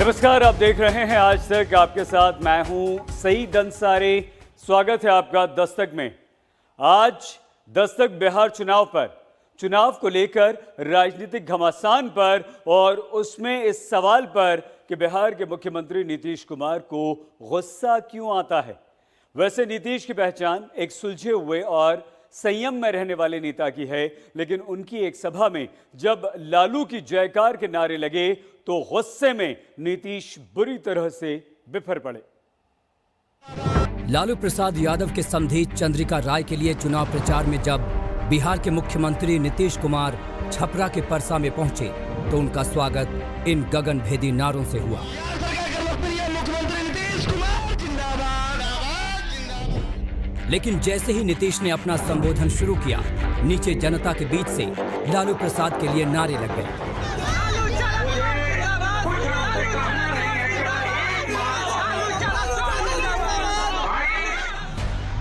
नमस्कार, आप देख रहे हैं आज तक। आपके साथ मैं हूं सईद अंसारी। स्वागत है आपका दस्तक में। आज दस्तक बिहार चुनाव को लेकर राजनीतिक घमासान पर और उसमें इस सवाल पर कि बिहार के मुख्यमंत्री नीतीश कुमार को गुस्सा क्यों आता है। वैसे नीतीश की पहचान एक सुलझे हुए और संयम में रहने वाले नेता की है, लेकिन उनकी एक सभा में जब लालू की जयकार के नारे लगे तो गुस्से में नीतीश बुरी तरह से बिफर पड़े। लालू प्रसाद यादव के समधी चंद्रिका राय के लिए चुनाव प्रचार में जब बिहार के मुख्यमंत्री नीतीश कुमार छपरा के परसा में पहुंचे तो उनका स्वागत इन गगनभेदी नारों से हुआ। लेकिन जैसे ही नीतीश ने अपना संबोधन शुरू किया, नीचे जनता के बीच से लालू प्रसाद के लिए नारे लग गए।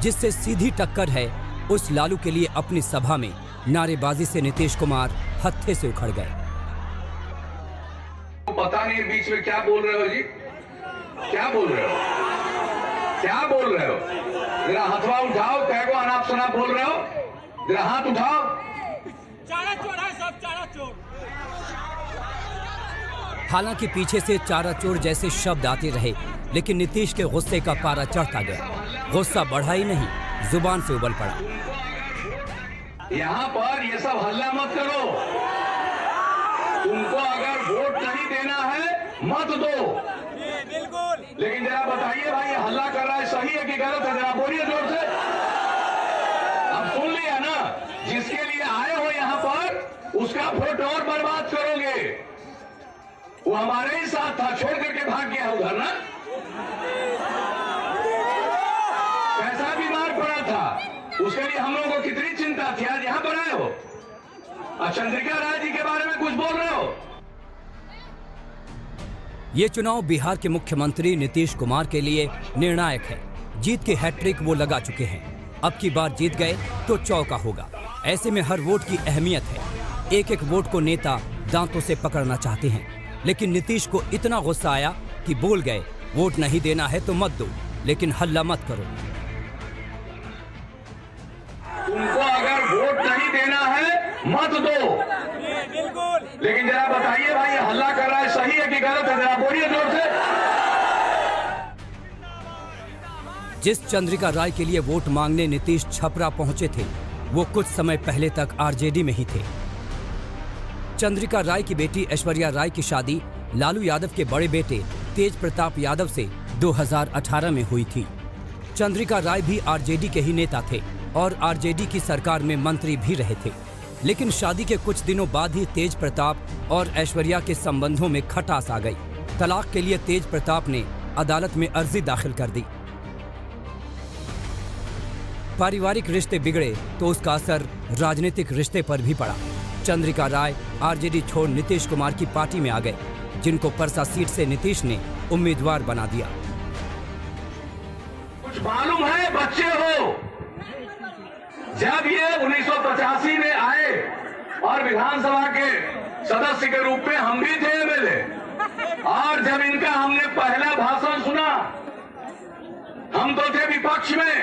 जिससे सीधी टक्कर है उस लालू के लिए अपनी सभा में नारेबाजी से नीतीश कुमार हत्थे से उखड़ गए। पता नहीं बीच में क्या बोल रहे हो जी, क्या बोल रहे हो, क्या बोल रहे हो? जरा हथवा उठाओ, कैगो अनाप शनाप बोल रहे हो, जरा हाथ उठाओ। चारा चोर है सब, चारा चोर। हालांकि पीछे से चारा चोर जैसे शब्द आते रहे, लेकिन नीतीश के गुस्से का पारा चढ़ता गया। गुस्सा बढ़ा ही नहीं, जुबान से उबल पड़ा। यहाँ पर ये सब हल्ला मत करो। तुमको अगर वोट नहीं देना है मत दो, बिल्कुल। लेकिन जरा बताइए भाई, ये हल्ला कर रहा है सही है कि गलत है? जरा बोलिए जोर से। अब सुन लिया ना, जिसके लिए आए हो यहाँ पर उसका वोट और बर्बाद करोगे। वो हमारे ही साथ था, छोड़ करके भाग गया उधर ना। कैसा बीमार पड़ा था, उसके लिए हम लोगों को कितनी चिंता थी। आज यहां पर आए हो, अब चंद्रिका राय जी के बारे में कुछ बोल रहे हो। ये चुनाव बिहार के मुख्यमंत्री नीतीश कुमार के लिए निर्णायक है। जीत के हैट्रिक वो लगा चुके हैं। अब की बार जीत गए तो चौका होगा। ऐसे में हर वोट की अहमियत है। एक एक वोट को नेता दांतों से पकड़ना चाहते हैं, लेकिन नीतीश को इतना गुस्सा आया कि बोल गए, वोट नहीं देना है तो मत दो, लेकिन हल्ला मत करो। तुमको अगर वोट नहीं देना है मत दो, बिल्कुल। लेकिन जरा बताइए भाई, ये हल्ला कर रहा है सही है कि गलत है? जरा बोलिए जोर से। जिस चंद्रिका राय के लिए वोट मांगने नीतीश छपरा पहुंचे थे, वो कुछ समय पहले तक आरजेडी में ही थे। चंद्रिका राय की बेटी ऐश्वर्या राय की शादी लालू यादव के बड़े बेटे तेज प्रताप यादव से 2018 में हुई थी। चंद्रिका राय भी आरजेडी के ही नेता थे और आरजेडी की सरकार में मंत्री भी रहे थे। लेकिन शादी के कुछ दिनों बाद ही तेज प्रताप और ऐश्वर्या के संबंधों में खटास आ गई। तलाक के लिए तेज प्रताप ने अदालत में अर्जी दाखिल कर दी। पारिवारिक रिश्ते बिगड़े तो उसका असर राजनीतिक रिश्ते पर भी पड़ा। चंद्रिका राय आरजेडी छोड़ नीतीश कुमार की पार्टी में आ गए, जिनको परसा सीट से नीतीश ने उम्मीदवार बना दिया। कुछ मालूम है बच्चे हो, जब ये 1985 में आए और विधानसभा के सदस्य के रूप में हम भी थे एमएलए, और जब इनका हमने पहला भाषण सुना, हम तो थे विपक्ष में,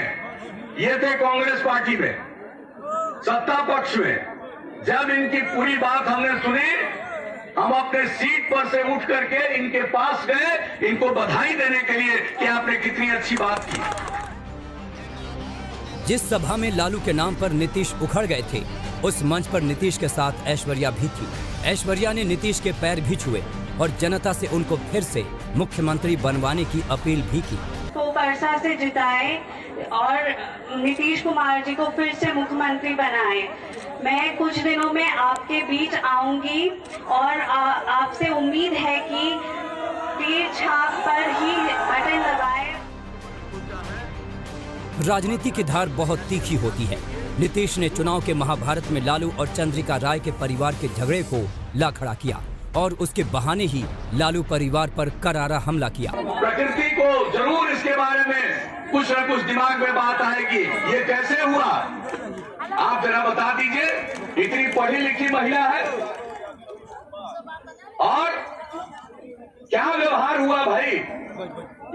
ये थे कांग्रेस पार्टी में, सत्ता पक्ष में। जब इनकी पूरी बात हमने सुनी, हम अपने सीट पर से उठ करके इनके पास गए, इनको बधाई देने के लिए कि आपने कितनी अच्छी बात की। जिस सभा में लालू के नाम पर नीतीश उखड़ गए थे, उस मंच पर नीतीश के साथ ऐश्वर्या भी थी। ऐश्वर्या ने नीतीश के पैर भी छुए और जनता से उनको फिर से मुख्यमंत्री बनवाने की अपील भी की। तो परसा से जिताए और नीतीश कुमार जी को फिर से मुख्यमंत्री बनाए। मैं कुछ दिनों में आपके बीच आऊंगी और आपसे उम्मीद है कि तीर छाप पर ही बटन दबाए। राजनीति की धार बहुत तीखी होती है। नीतीश ने चुनाव के महाभारत में लालू और चंद्रिका राय के परिवार के झगड़े को ला खड़ा किया और उसके बहाने ही लालू परिवार पर करारा हमला किया। प्रकृति को जरूर इसके बारे में कुछ न कुछ दिमाग में बात आएगी, ये कैसे हुआ आप जरा बता दीजिए। इतनी पढ़ी लिखी महिला है और क्या व्यवहार हुआ भाई?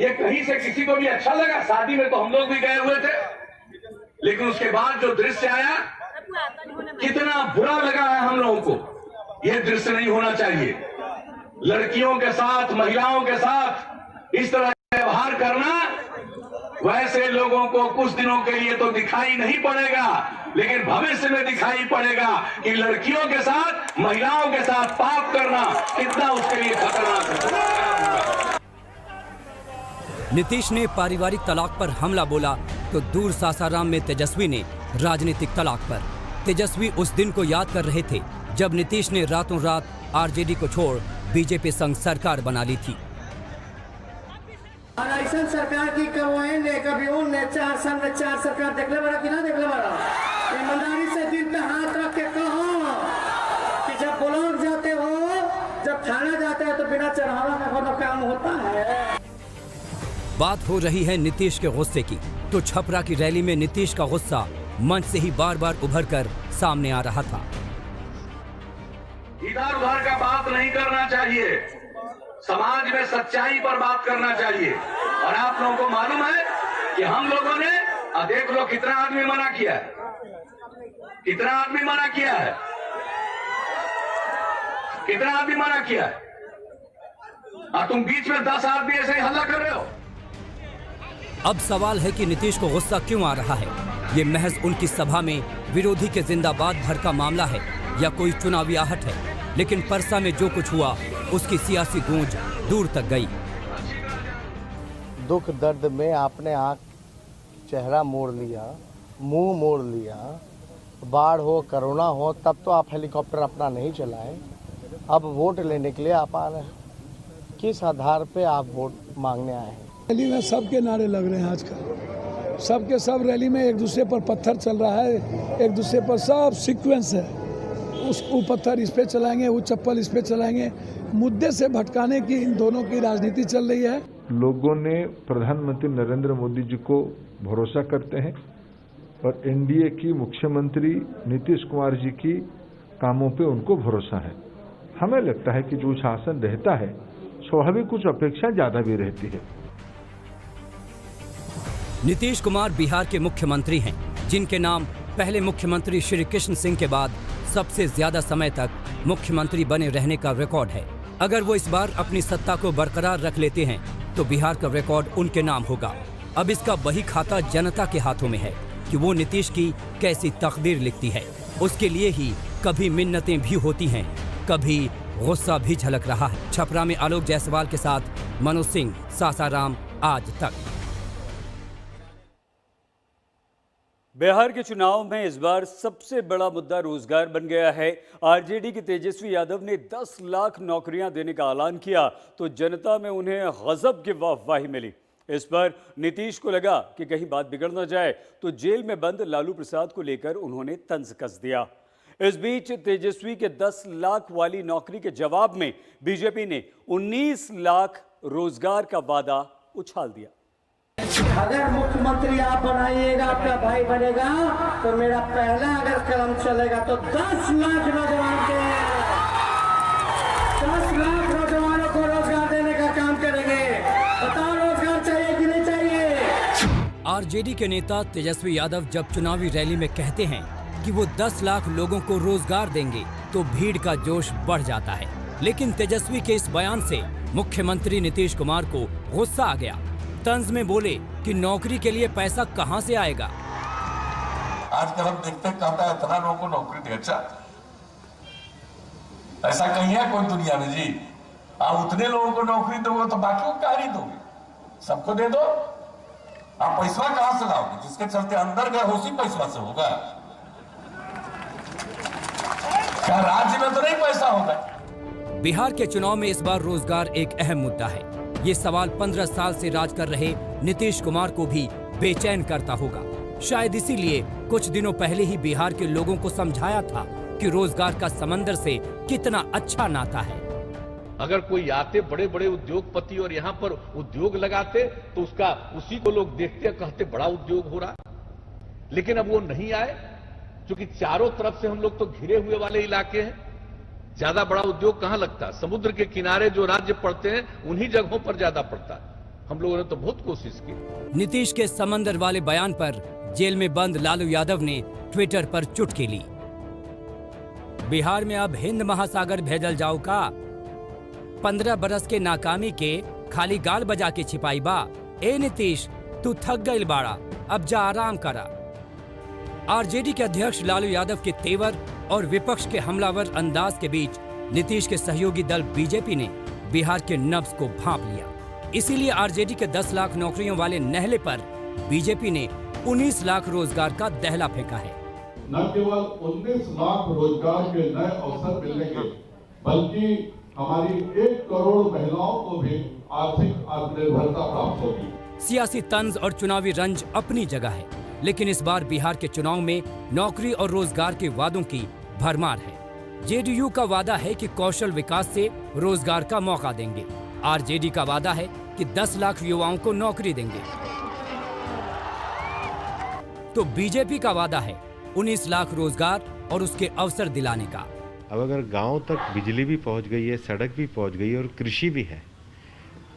ये कहीं से किसी को भी अच्छा लगा? शादी में तो हम लोग भी गए हुए थे, लेकिन उसके बाद जो दृश्य आया कितना बुरा लगा है हम लोगों को। यह दृश्य नहीं होना चाहिए। लड़कियों के साथ, महिलाओं के साथ इस तरह व्यवहार करना वैसे लोगों को कुछ दिनों के लिए तो दिखाई नहीं पड़ेगा, लेकिन भविष्य में दिखाई पड़ेगा कि लड़कियों के साथ, महिलाओं के साथ पाप करना कितना उसके लिए खतरनाक है। नीतीश ने पारिवारिक तलाक पर हमला बोला तो दूर सासाराम में तेजस्वी ने राजनीतिक तलाक पर। तेजस्वी उस दिन को याद कर रहे थे जब नीतीश ने रातों रात आरजेडी को छोड़ बीजेपी संग सरकार बना ली थी। और ऐसा सरकार की करवाएंगे कभी उनने 4 साल में 4 सरकार देखले बड़ा कि ना देखले बड़ा। ईमानदारी से दिल पे हाथ रख के कहो कि जब ब्लॉक जाते हो, जब थाना जाते हो तो बिना चढ़ावा का कोनो काम होता है। बात हो रही है नीतीश के गुस्से की, तो छपरा की रैली में नीतीश का गुस्सा मंच से ही बार बार उभर कर सामने आ रहा था। इधर उधर का बात नहीं करना चाहिए, समाज में सच्चाई पर बात करना चाहिए। और आप लोगों को मालूम है कि हम लोगों ने देख लो कितना आदमी मना किया है, कितना आदमी मना किया है, कितना आदमी मना किया है, और तुम बीच में 10 आदमी ऐसे ही हल्ला कर रहे हो। अब सवाल है कि नीतीश को गुस्सा क्यों आ रहा है। ये महज उनकी सभा में विरोधी के जिंदाबाद भर का मामला है या कोई चुनावी आहट है। लेकिन परसा में जो कुछ हुआ उसकी सियासी गूंज दूर तक गई। दुख दर्द में आपने आंख चेहरा मोड़ लिया, मुंह मोड़ लिया। बाढ़ हो, कोरोना हो, तब तो आप हेलीकॉप्टर अपना नहीं चलाएं। अब वोट लेने के लिए आप आ रहे हैं। किस आधार पे आप वोट मांगने आए हैं? रैली में सबके नारे लग रहे हैं आजकल। सबके सब रैली में एक दूसरे पर पत्थर चल रहा है, एक दूसरे पर सब सीक्वेंस है। वो पत्थर इस पे चलाएंगे, वो चप्पल इस पे चलाएंगे। मुद्दे से भटकाने की इन दोनों की राजनीति चल रही है। लोगों ने प्रधानमंत्री नरेंद्र मोदी जी को भरोसा करते हैं और एनडीए की मुख्यमंत्री नीतीश कुमार जी की कामों पे उनको भरोसा है। हमें लगता है कि जो शासन रहता है स्वाभाविक कुछ अपेक्षा ज्यादा भी रहती है। नीतीश कुमार बिहार के मुख्यमंत्री हैं, जिनके नाम पहले मुख्यमंत्री श्री कृष्ण सिंह के बाद सबसे ज्यादा समय तक मुख्यमंत्री बने रहने का रिकॉर्ड है। अगर वो इस बार अपनी सत्ता को बरकरार रख लेते हैं तो बिहार का रिकॉर्ड उनके नाम होगा। अब इसका बही खाता जनता के हाथों में है कि वो नीतीश की कैसी तकदीर लिखती है। उसके लिए ही कभी मिन्नतें भी होती हैं, कभी गुस्सा भी झलक रहा है। छपरा में आलोक जायसवाल के साथ मनोज सिंह, सासाराम, आज तक। बिहार के चुनाव में इस बार सबसे बड़ा मुद्दा रोजगार बन गया है। आरजेडी के तेजस्वी यादव ने 10 लाख नौकरियां देने का ऐलान किया तो जनता में उन्हें गजब की वाहवाही मिली। इस पर नीतीश को लगा कि कहीं बात बिगड़ न जाए तो जेल में बंद लालू प्रसाद को लेकर उन्होंने तंज कस दिया। इस बीच तेजस्वी के 10 लाख वाली नौकरी के जवाब में बीजेपी ने 19 लाख रोजगार का वादा उछाल दिया। अगर मुख्यमंत्री आप बनाइएगा, आपका भाई बनेगा, तो मेरा पहला अगर कदम चलेगा तो 10 लाख नौजवान के 10 लाख नौजवानों को रोजगार देने का काम करेंगे। बताओ रोजगार चाहिए कि नहीं चाहिए? आरजेडी के नेता तेजस्वी यादव जब चुनावी रैली में कहते हैं कि वो 10 लाख लोगों को रोजगार देंगे तो भीड़ का जोश बढ़ जाता है। लेकिन तेजस्वी के इस बयान से मुख्यमंत्री नीतीश कुमार को गुस्सा आ गया। तंज में बोले कि नौकरी के लिए पैसा कहां से आएगा। आजकल हम देखते हैं कहता है इतना लोगों को नौकरी दे। अच्छा, ऐसा कहीं है कोई दुनिया में जी? आप उतने लोगों को नौकरी दोगे तो बाकी को क्या नहीं दोगे? सबको दे दो। आप पैसा कहां से लाओगे? जिसके चलते अंदर गए उसी पैसा से होगा। क्या राज्य में तो नहीं पैसा होगा? बिहार के चुनाव में इस बार रोजगार एक अहम मुद्दा है। ये सवाल 15 साल से राज कर रहे नीतीश कुमार को भी बेचैन करता होगा। शायद इसीलिए कुछ दिनों पहले ही बिहार के लोगों को समझाया था कि रोजगार का समंदर से कितना अच्छा नाता है। अगर कोई आते बड़े बड़े उद्योगपति और यहाँ पर उद्योग लगाते तो उसका उसी को लोग देखते कहते बड़ा उद्योग हो रहा। लेकिन अब वो नहीं आए, क्योंकि चारों तरफ से हम लोग तो घिरे हुए वाले इलाके हैं। ज्यादा बड़ा उद्योग कहां लगता है? समुद्र के किनारे जो राज्य पड़ते हैं उन्हीं जगहों पर ज्यादा पड़ता है। हम लोगों ने तो बहुत कोशिश की। नीतीश के समंदर वाले बयान पर जेल में बंद लालू यादव ने ट्विटर पर चुटकी ली। बिहार में अब हिंद महासागर भेजल जाओ का? 15 बरस के नाकामी के खाली गाल बजा के छिपाई बा। ए नीतीश, तू थक गईल बाड़ा, अब जा आराम करा। आरजेडी के अध्यक्ष लालू यादव के तेवर और विपक्ष के हमलावर अंदाज के बीच नीतीश के सहयोगी दल बीजेपी ने बिहार के नब्ज को भांप लिया। इसीलिए आरजेडी के 10 लाख नौकरियों वाले नहले पर बीजेपी ने 19 लाख रोजगार का दहला फेंका है। न केवल 19 लाख रोजगार के नए अवसर मिलेंगे, बल्कि हमारी 1 करोड़ महिलाओं को भी आर्थिक आत्मनिर्भरता प्राप्त होगी। सियासी तंज और चुनावी रंज अपनी जगह है, लेकिन इस बार बिहार के चुनाव में नौकरी और रोजगार के वादों की भरमार है। जेडीयू का वादा है कि कौशल विकास से रोजगार का मौका देंगे। आरजेडी का वादा है कि 10 लाख युवाओं को नौकरी देंगे। तो बीजेपी का वादा है 19 लाख रोजगार और उसके अवसर दिलाने का। अब अगर गांव तक बिजली भी पहुंच गई है, सड़क भी पहुंच गई है और कृषि भी है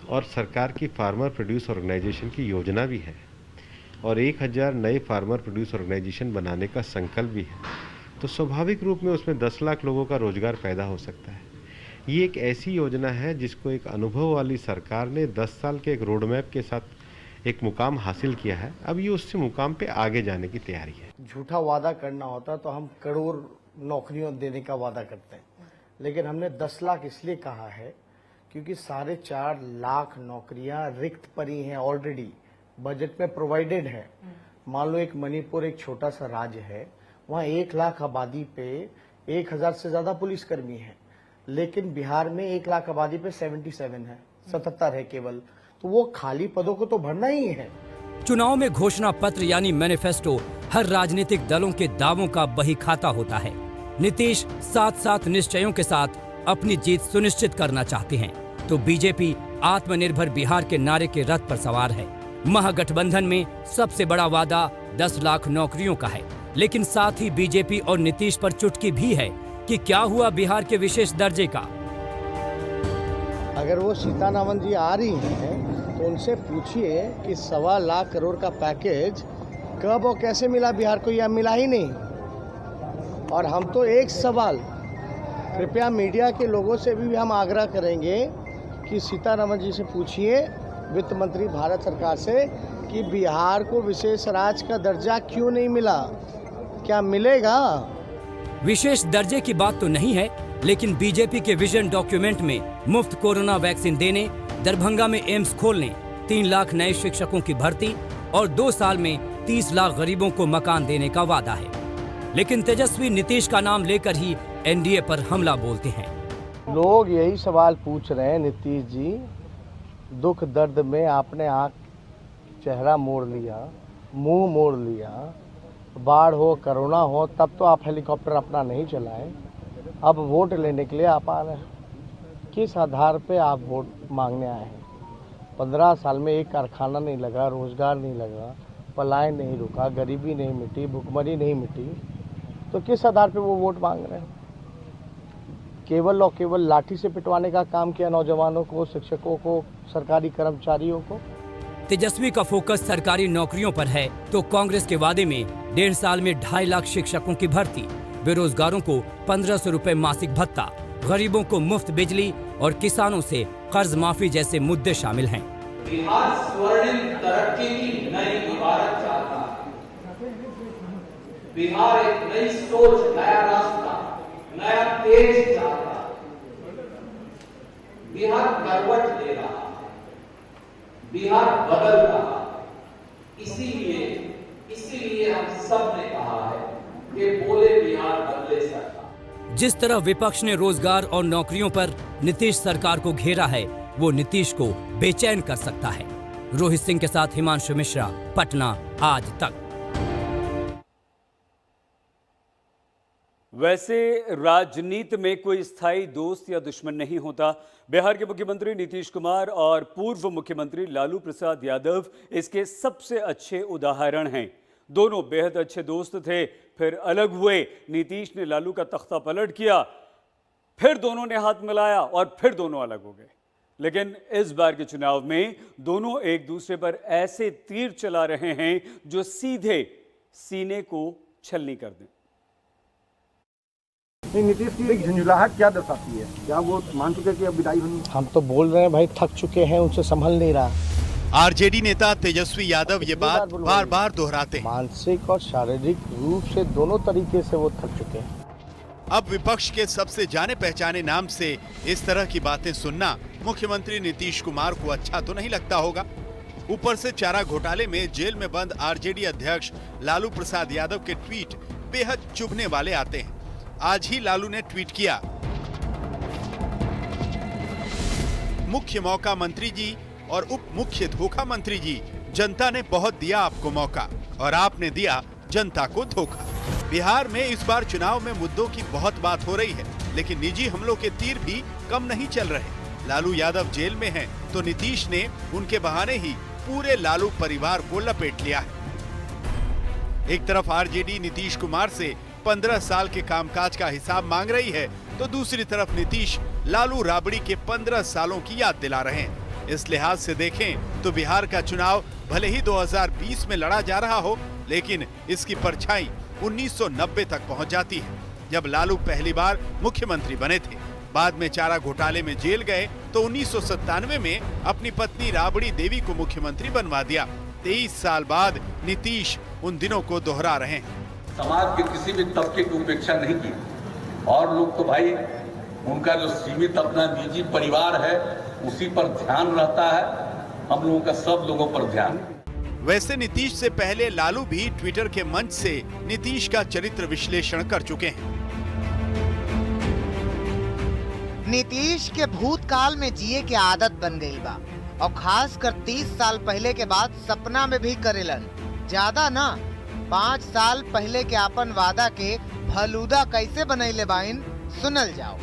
और सरकार की फार्मर प्रोड्यूस ऑर्गेनाइजेशन की योजना भी है और 1000 नए फार्मर प्रोड्यूस ऑर्गेनाइजेशन बनाने का संकल्प भी है, तो स्वाभाविक रूप में उसमें 10 लाख लोगों का रोजगार पैदा हो सकता है। ये एक ऐसी योजना है जिसको एक अनुभव वाली सरकार ने 10 साल के एक रोड मैप के साथ एक मुकाम हासिल किया है। अब ये उससे मुकाम पे आगे जाने की तैयारी है। झूठा वादा करना होता तो हम करोड़ नौकरियों देने का वादा करते हैं, लेकिन हमने 10 लाख इसलिए कहा है क्योंकि 4.5 लाख नौकरियां रिक्त पड़ी हैं, ऑलरेडी बजट में प्रोवाइडेड है। मान लो एक मणिपुर एक छोटा सा राज्य है, वहाँ 1 लाख आबादी पे 1000 से ज्यादा पुलिसकर्मी हैं, लेकिन बिहार में 1 लाख आबादी पे 77 है, 77 है केवल। तो वो खाली पदों को तो भरना ही है। चुनाव में घोषणा पत्र यानी मैनिफेस्टो हर राजनीतिक दलों के दावों का बही खाता होता है। नीतीश साथ निश्चयों के साथ अपनी जीत सुनिश्चित करना चाहते हैं, तो बीजेपी आत्मनिर्भर बिहार के नारे के रथ पर सवार है। महागठबंधन में सबसे बड़ा वादा 10 लाख नौकरियों का है, लेकिन साथ ही बीजेपी और नीतीश पर चुटकी भी है कि क्या हुआ बिहार के विशेष दर्जे का। अगर वो सीतारामन जी आ रही हैं तो उनसे पूछिए कि 1.25 लाख करोड़ का पैकेज कब और कैसे मिला बिहार को, यह मिला ही नहीं। और हम तो एक सवाल कृपया मीडिया के लोगों से भी हम आग्रह करेंगे कि सीतारामन जी से पूछिए, वित्त मंत्री भारत सरकार से, कि बिहार को विशेष राज्य का दर्जा क्यों नहीं मिला, क्या मिलेगा? विशेष दर्जे की बात तो नहीं है, लेकिन बीजेपी के विजन डॉक्यूमेंट में मुफ्त कोरोना वैक्सीन देने, दरभंगा में एम्स खोलने, 3 लाख नए शिक्षकों की भर्ती और 2 साल में 30 लाख गरीबों को मकान देने का वादा है। लेकिन तेजस्वी नीतीश का नाम लेकर ही एनडीए पर हमला बोलते हैं। लोग यही सवाल पूछ रहे हैं, नीतीश जी दुख दर्द में आपने आँख चेहरा मोड़ लिया, मुंह मोड़ लिया, बाढ़ हो कोरोना हो तब तो आप हेलीकॉप्टर अपना नहीं चलाएं, अब वोट लेने के लिए आप आ रहे हैं। किस आधार पे आप वोट मांगने आए हैं? 15 साल में एक कारखाना नहीं लगा, रोजगार नहीं लगा, पलायन नहीं रुका, गरीबी नहीं मिटी, भुखमरी नहीं मिटी, तो किस आधार पे वो वोट मांग रहे हैं? केवल और केवल लाठी से पिटवाने का काम किया नौजवानों को, शिक्षकों को, सरकारी कर्मचारियों को। तेजस्वी का फोकस सरकारी नौकरियों पर है, तो कांग्रेस के वादे में 1.5 साल में 2.5 लाख शिक्षकों की भर्ती, बेरोजगारों को 1500 रुपए मासिक भत्ता, गरीबों को मुफ्त बिजली और किसानों से कर्ज माफी जैसे मुद्दे शामिल हैं। बिहार स्वर्णिम तरक्की की नई इबारत चाहता है। बिहार एक नई सोच, नया रास्ता, नया तेज चाहता है। बिहार करवट ले रहा है, बिहार बदल रहा है। इसीलिए हम सब ने कहा है कि बोले बिहार बदले सरकार। जिस तरह विपक्ष ने रोजगार और नौकरियों पर नीतीश सरकार को घेरा है, वो नीतीश को बेचैन कर सकता है। रोहित सिंह के साथ हिमांशु मिश्रा, पटना, आज तक। वैसे राजनीति में कोई स्थायी दोस्त या दुश्मन नहीं होता। बिहार के मुख्यमंत्री नीतीश कुमार और पूर्व मुख्यमंत्री लालू प्रसाद यादव इसके सबसे अच्छे उदाहरण हैं। दोनों बेहद अच्छे दोस्त थे, फिर अलग हुए। नीतीश ने लालू का तख्ता पलट किया। फिर दोनों ने हाथ मिलाया और फिर दोनों अलग हो गए। लेकिन इस बार के चुनाव में दोनों एक दूसरे पर ऐसे तीर चला रहे हैं जो सीधे सीने को छलनी कर दें। नीतीश की झुंझुलाहट क्या दर्शाती है? क्या वो मान चुके कि अब विदाई होनी? हम तो बोल रहे हैं भाई, थक चुके हैं, उनसे संभल नहीं रहा। आरजेडी नेता तेजस्वी यादव ये बात बार बार दोहराते हैं। मानसिक और शारीरिक रूप से दोनों तरीके से वो थक चुके हैं। अब विपक्ष के सबसे जाने पहचाने नाम से इस तरह की बातें सुनना मुख्यमंत्री नीतीश कुमार को अच्छा तो नहीं लगता होगा। ऊपर से चारा घोटाले में जेल में बंद आरजेडी अध्यक्ष लालू प्रसाद यादव के ट्वीट बेहद चुभने वाले आते हैं। आज ही लालू ने ट्वीट किया, मुख्य मौका मंत्री जी और उप मुख्य धोखा मंत्री जी, जनता ने बहुत दिया आपको मौका और आपने दिया जनता को धोखा। बिहार में इस बार चुनाव में मुद्दों की बहुत बात हो रही है, लेकिन निजी हमलों के तीर भी कम नहीं चल रहे। लालू यादव जेल में हैं, तो नीतीश ने उनके बहाने ही पूरे लालू परिवार को लपेट लिया है। एक तरफ आरजेडी नीतीश कुमार से 15 साल के कामकाज का हिसाब मांग रही है, तो दूसरी तरफ नीतीश लालू राबड़ी के 15 सालों की याद दिला रहे हैं। इस लिहाज से देखें तो बिहार का चुनाव भले ही 2020 में लड़ा जा रहा हो, लेकिन इसकी परछाई 1990 तक पहुंच जाती है, जब लालू पहली बार मुख्यमंत्री बने थे। बाद में चारा घोटाले में जेल गए तो 1997 में अपनी पत्नी राबड़ी देवी को मुख्यमंत्री बनवा दिया। 23 साल बाद नीतीश उन दिनों को दोहरा रहे हैं। समाज के किसी भी तबके की उपेक्षा नहीं की, और लोग तो भाई उनका जो सीमित अपना निजी परिवार है उसी पर ध्यान रहता है, हम लोगों का सब लोगों पर ध्यान। वैसे नीतीश से पहले लालू भी ट्विटर के मंच से नीतीश का चरित्र विश्लेषण कर चुके हैं। नीतीश के भूतकाल में जिए के आदत बन गई बा, और खास कर 30 साल पहले के बाद सपना में भी करेलन। ज्यादा ना, 5 साल पहले के अपन वादा के फलूदा कैसे बनैले बाइन, सुनल जाओ।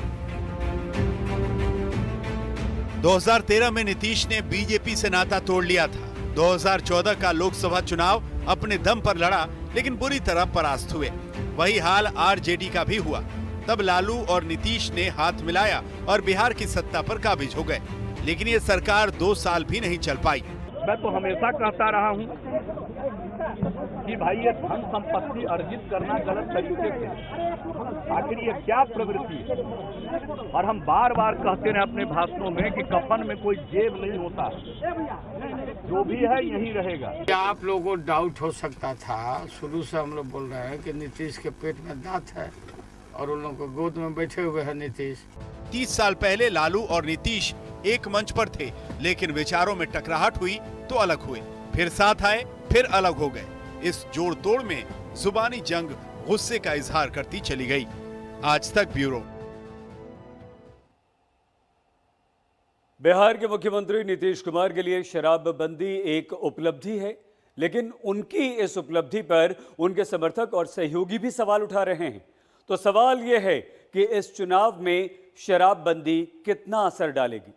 2013 में नीतीश ने बीजेपी से नाता तोड़ लिया था। 2014 का लोकसभा चुनाव अपने दम पर लड़ा, लेकिन बुरी तरह परास्त हुए। वही हाल आरजेडी का भी हुआ। तब लालू और नीतीश ने हाथ मिलाया और बिहार की सत्ता पर काबिज हो गए, लेकिन ये सरकार 2 साल भी नहीं चल पाई। मैं तो हमेशा कहता रहा हूँ कि भाई ये धन संपत्ति अर्जित करना गलत तरीके से, आखिर ये क्या प्रवृत्ति है? और हम बार बार कहते रहे अपने भाषणों में कि कफन में कोई जेब नहीं होता, जो भी है यही रहेगा। क्या आप लोगों को डाउट हो सकता था? शुरू से हम लोग बोल रहे हैं कि नीतीश के पेट में दांत है और उन लोगों को गोद में बैठे हुए हैं नीतीश। 30 साल पहले लालू और नीतीश एक मंच पर थे, लेकिन विचारों में टकराहट हुई तो अलग हुए, फिर साथ आए, फिर अलग हो गए। इस जोड़ तोड़ में जुबानी जंग गुस्से का इजहार करती चली गई। आज तक ब्यूरो। बिहार के मुख्यमंत्री नीतीश कुमार के लिए शराबबंदी एक उपलब्धि है, लेकिन उनकी इस उपलब्धि पर उनके समर्थक और सहयोगी भी सवाल उठा रहे हैं। तो सवाल यह है कि इस चुनाव में शराबबंदी कितना असर डालेगी।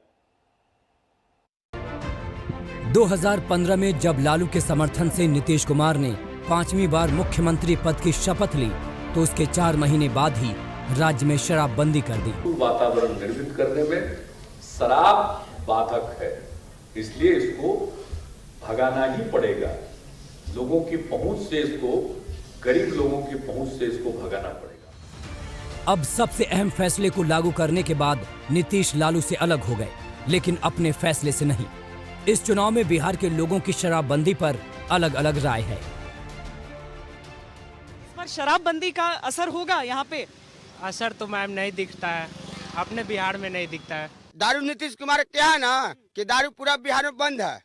2015 में जब लालू के समर्थन से नीतीश कुमार ने 5वीं बार मुख्यमंत्री पद की शपथ ली, तो उसके 4 महीने बाद ही राज्य में शराबबंदी कर दी। वातावरण निर्मित करने में शराब बाधक है, इसलिए इसको भगाना ही पड़ेगा। लोगों की पहुंच से इसको, गरीब लोगों की पहुंच से इसको भगाना पड़ेगा। अब सबसे अहम फैसले को लागू करने के बाद नीतीश लालू से अलग हो गए, लेकिन अपने फैसले से नहीं। इस चुनाव में बिहार के लोगों की शराबबंदी पर अलग अलग राय है। इस पर शराबबंदी का असर होगा यहाँ पे? असर तो मैम नहीं दिखता है, अपने बिहार में नहीं दिखता है। दारू नीतीश कुमार क्या है ना कि दारू पूरा बिहार में बंद है,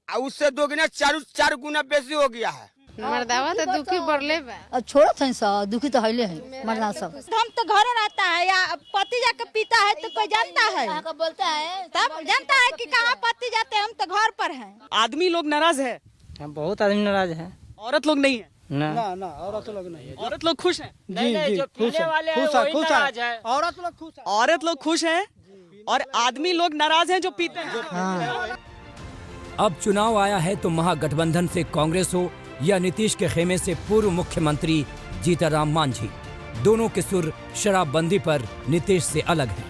और उससे 2 गुना 4 गुना बेसी हो गया है। मर्दावा तो दुखी बढ़ले बा, छोड़ो थे दुखी तो हईले है मर्दा सब। हम तो घर रहता है या पति जाके पीता है तो कोई जानता है, बोलता है तब जानता है कि कहाँ पति जाते हैं। हम तो घर पर हैं। आदमी लोग नाराज है, बहुत आदमी नाराज है, औरत लोग नहीं है ना औरत लोग नहीं है। औरत लोग खुश हैं। नहीं, जो पीने वाले हैं वही नाराज है। औरत लोग खुश है, औरत लोग खुश हैं और आदमी लोग नाराज हैं जो पीते हैं। अब चुनाव आया है तो महागठबंधन से कांग्रेस हो या नीतीश के खेमे से पूर्व मुख्यमंत्री जीतनराम मांझी, दोनों के सुर शराबबंदी पर नीतीश से अलग हैं।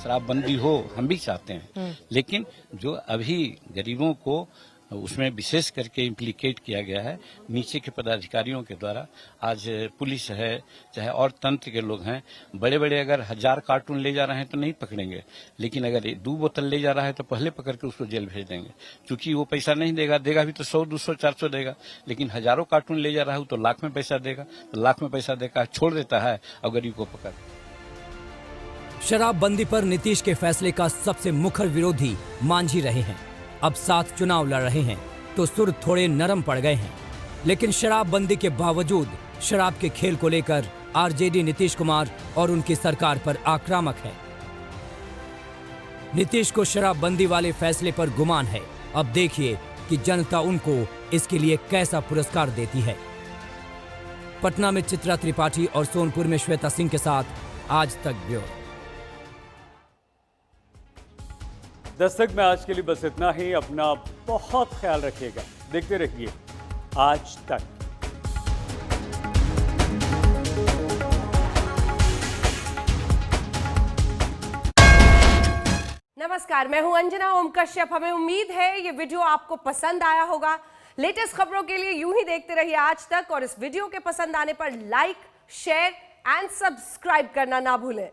शराबबंदी हो हम भी चाहते हैं, लेकिन जो अभी गरीबों को उसमें विशेष करके इम्प्लीकेट किया गया है नीचे के पदाधिकारियों के द्वारा। आज पुलिस है चाहे और तंत्र के लोग हैं, बड़े बड़े अगर 1000 कार्टून ले जा रहे हैं तो नहीं पकड़ेंगे, लेकिन अगर 2 बोतल ले जा रहा है तो पहले पकड़ के उसको जेल भेज देंगे, क्योंकि वो पैसा नहीं देगा, देगा भी तो 100, 200, 400 देगा, लेकिन हजारों कार्टून ले जा रहा है तो लाख में पैसा देगा, तो लाख में पैसा देकर छोड़ देता है और गरीब को पकड़। शराबबंदी पर नीतीश के फैसले का सबसे मुखर विरोधी मांझी रहे हैं। अब 7 चुनाव लड़ रहे हैं तो सुर थोड़े नरम पड़ गए हैं, लेकिन शराबबंदी के बावजूद शराब के खेल को लेकर आरजेडी नीतीश कुमार और उनकी सरकार पर आक्रामक है। नीतीश को शराबबंदी वाले फैसले पर गुमान है। अब देखिए कि जनता उनको इसके लिए कैसा पुरस्कार देती है। पटना में चित्रा त्रिपाठी और सोनपुर में श्वेता सिंह के साथ आज तक ब्यूरो। दस्तक में आज के लिए बस इतना ही। अपना बहुत ख्याल रखिएगा। देखते रहिए आज तक। नमस्कार, मैं हूं अंजना ओम कश्यप। हमें उम्मीद है ये वीडियो आपको पसंद आया होगा। लेटेस्ट खबरों के लिए यूं ही देखते रहिए आज तक, और इस वीडियो के पसंद आने पर लाइक, शेयर एंड सब्सक्राइब करना ना भूलें।